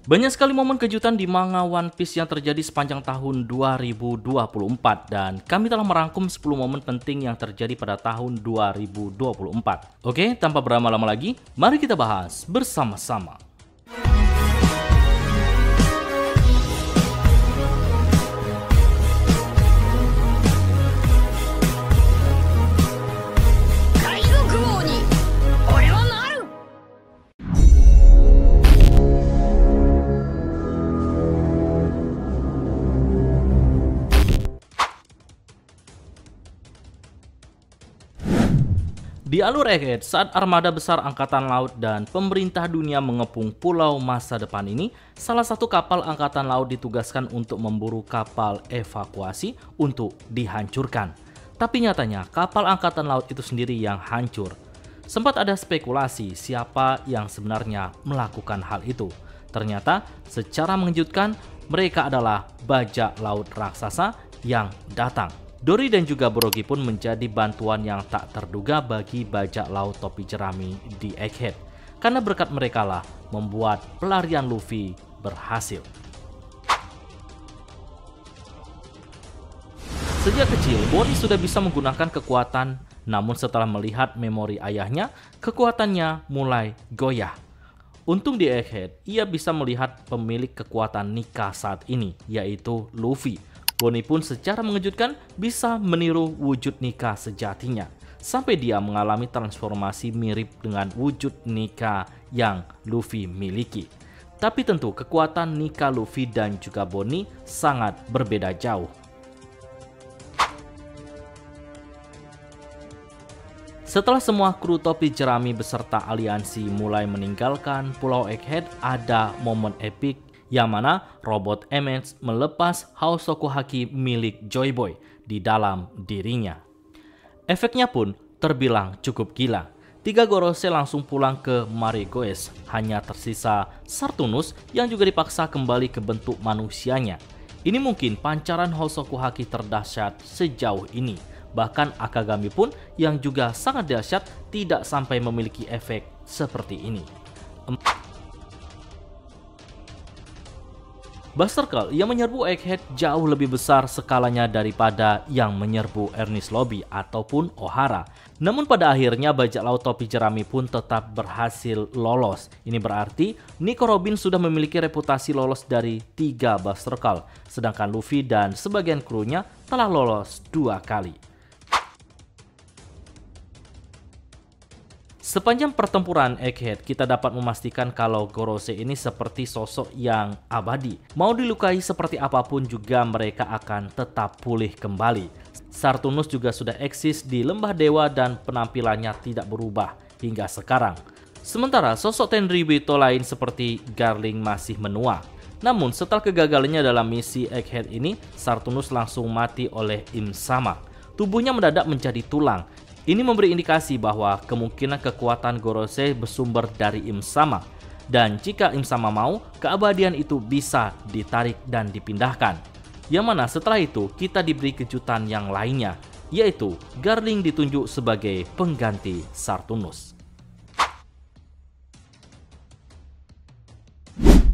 Banyak sekali momen kejutan di manga One Piece yang terjadi sepanjang tahun 2024 dan kami telah merangkum 10 momen penting yang terjadi pada tahun 2024. Oke, tanpa berlama-lama lagi, mari kita bahas bersama-sama. Di alur Egghead, saat armada besar angkatan laut dan pemerintah dunia mengepung pulau masa depan ini, salah satu kapal angkatan laut ditugaskan untuk memburu kapal evakuasi untuk dihancurkan. Tapi nyatanya kapal angkatan laut itu sendiri yang hancur. Sempat ada spekulasi siapa yang sebenarnya melakukan hal itu. Ternyata secara mengejutkan mereka adalah bajak laut raksasa yang datang. Dory dan juga Brogy pun menjadi bantuan yang tak terduga bagi bajak laut topi jerami di Egghead. Karena berkat mereka lah membuat pelarian Luffy berhasil. Sejak kecil, Bonnie sudah bisa menggunakan kekuatan, namun setelah melihat memori ayahnya, kekuatannya mulai goyah. Untung di Egghead, ia bisa melihat pemilik kekuatan Nika saat ini, yaitu Luffy. Bonnie pun secara mengejutkan bisa meniru wujud Nika sejatinya, sampai dia mengalami transformasi mirip dengan wujud Nika yang Luffy miliki. Tapi tentu kekuatan Nika Luffy dan juga Bonnie sangat berbeda jauh. Setelah semua kru topi jerami beserta aliansi mulai meninggalkan Pulau Egghead, ada momen epik yang mana robot Emmets melepas Hausoku Haki milik Joy Boy di dalam dirinya. Efeknya pun terbilang cukup gila. 3 Gorosei langsung pulang ke Marigoes, hanya tersisa Sartunus yang juga dipaksa kembali ke bentuk manusianya. Ini mungkin pancaran Hausoku Haki terdahsyat sejauh ini. Bahkan Akagami pun yang juga sangat dahsyat tidak sampai memiliki efek seperti ini. Buster Call yang menyerbu Egghead jauh lebih besar skalanya daripada yang menyerbu Enies Lobby ataupun Ohara. Namun pada akhirnya bajak laut topi jerami pun tetap berhasil lolos. Ini berarti Nico Robin sudah memiliki reputasi lolos dari 3 Buster Call, sedangkan Luffy dan sebagian krunya telah lolos 2 kali. Sepanjang pertempuran Egghead, kita dapat memastikan kalau Gorosei ini seperti sosok yang abadi. Mau dilukai seperti apapun juga mereka akan tetap pulih kembali. Sartunus juga sudah eksis di Lembah Dewa dan penampilannya tidak berubah hingga sekarang. Sementara sosok Tenryubito lain seperti Garling masih menua. Namun setelah kegagalannya dalam misi Egghead ini, Sartunus langsung mati oleh Im Sama. Tubuhnya mendadak menjadi tulang. Ini memberi indikasi bahwa kemungkinan kekuatan Gorosei bersumber dari Im Sama. Dan jika Im Sama mau, keabadian itu bisa ditarik dan dipindahkan. Yang mana setelah itu kita diberi kejutan yang lainnya, yaitu Garling ditunjuk sebagai pengganti Sartunus.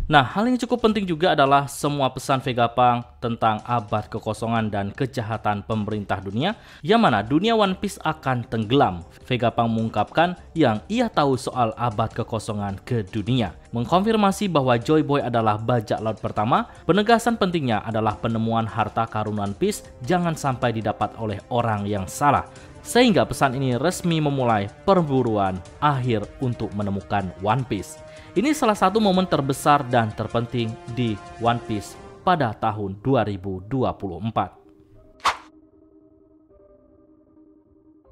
Nah, hal yang cukup penting juga adalah semua pesan Vegapunk tentang abad kekosongan dan kejahatan pemerintah dunia, yang mana dunia One Piece akan tenggelam. Vegapunk mengungkapkan yang ia tahu soal abad kekosongan ke dunia, mengkonfirmasi bahwa Joy Boy adalah bajak laut pertama. Penegasan pentingnya adalah penemuan harta karun One Piece jangan sampai didapat oleh orang yang salah. Sehingga pesan ini resmi memulai perburuan akhir untuk menemukan One Piece. Ini salah satu momen terbesar dan terpenting di One Piece pada tahun 2024.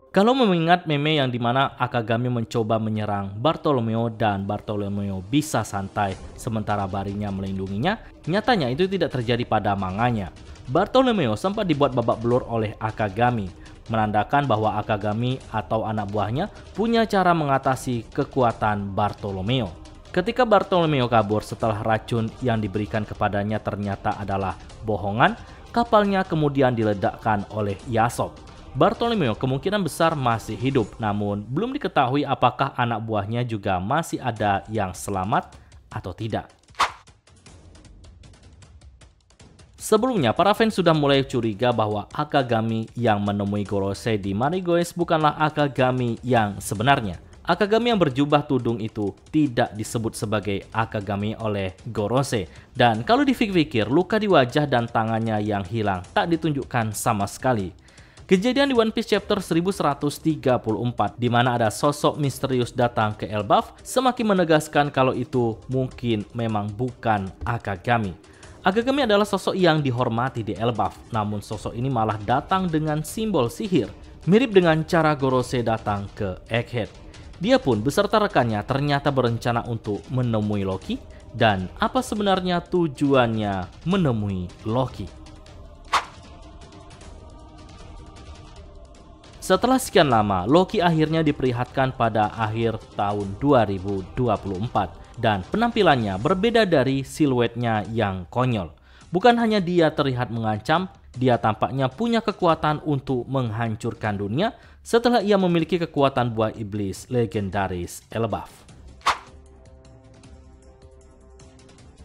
Kalau mengingat meme yang dimana Akagami mencoba menyerang Bartolomeo dan Bartolomeo bisa santai sementara Barinya melindunginya, nyatanya itu tidak terjadi pada manganya. Bartolomeo sempat dibuat babak belur oleh Akagami, menandakan bahwa Akagami atau anak buahnya punya cara mengatasi kekuatan Bartolomeo. Ketika Bartolomeo kabur setelah racun yang diberikan kepadanya ternyata adalah bohongan, kapalnya kemudian diledakkan oleh Yasop. Bartolomeo kemungkinan besar masih hidup, namun belum diketahui apakah anak buahnya juga masih ada yang selamat atau tidak. Sebelumnya, para fans sudah mulai curiga bahwa Akagami yang menemui Gorosei di Marigoes bukanlah Akagami yang sebenarnya. Akagami yang berjubah tudung itu tidak disebut sebagai Akagami oleh Gorosei. Dan kalau dipikir-pikir, luka di wajah dan tangannya yang hilang tak ditunjukkan sama sekali. Kejadian di One Piece chapter 1134 di mana ada sosok misterius datang ke Elbaf semakin menegaskan kalau itu mungkin memang bukan Akagami. Akagami adalah sosok yang dihormati di Elbaf, namun sosok ini malah datang dengan simbol sihir, mirip dengan cara Gorosei datang ke Egghead. Dia pun beserta rekannya ternyata berencana untuk menemui Loki, dan apa sebenarnya tujuannya menemui Loki. Setelah sekian lama, Loki akhirnya diperlihatkan pada akhir tahun 2024. Dan penampilannya berbeda dari siluetnya yang konyol. Bukan hanya dia terlihat mengancam, dia tampaknya punya kekuatan untuk menghancurkan dunia setelah ia memiliki kekuatan buah iblis legendaris Elbaf.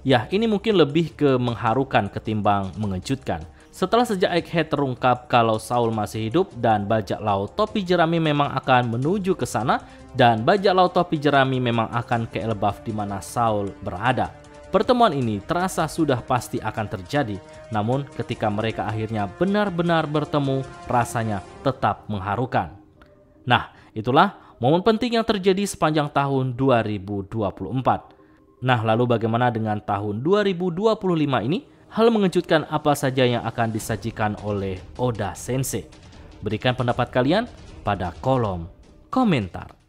Ya, ini mungkin lebih ke mengharukan ketimbang mengejutkan. Setelah sejak Egghead terungkap kalau Saul masih hidup dan bajak laut topi jerami memang akan menuju ke sana, dan bajak laut topi jerami memang akan ke Elbaf di mana Saul berada. Pertemuan ini terasa sudah pasti akan terjadi, namun ketika mereka akhirnya benar-benar bertemu, rasanya tetap mengharukan. Nah, itulah momen penting yang terjadi sepanjang tahun 2024. Nah, lalu bagaimana dengan tahun 2025 ini? Hal mengejutkan apa saja yang akan disajikan oleh Oda Sensei? Berikan pendapat kalian pada kolom komentar.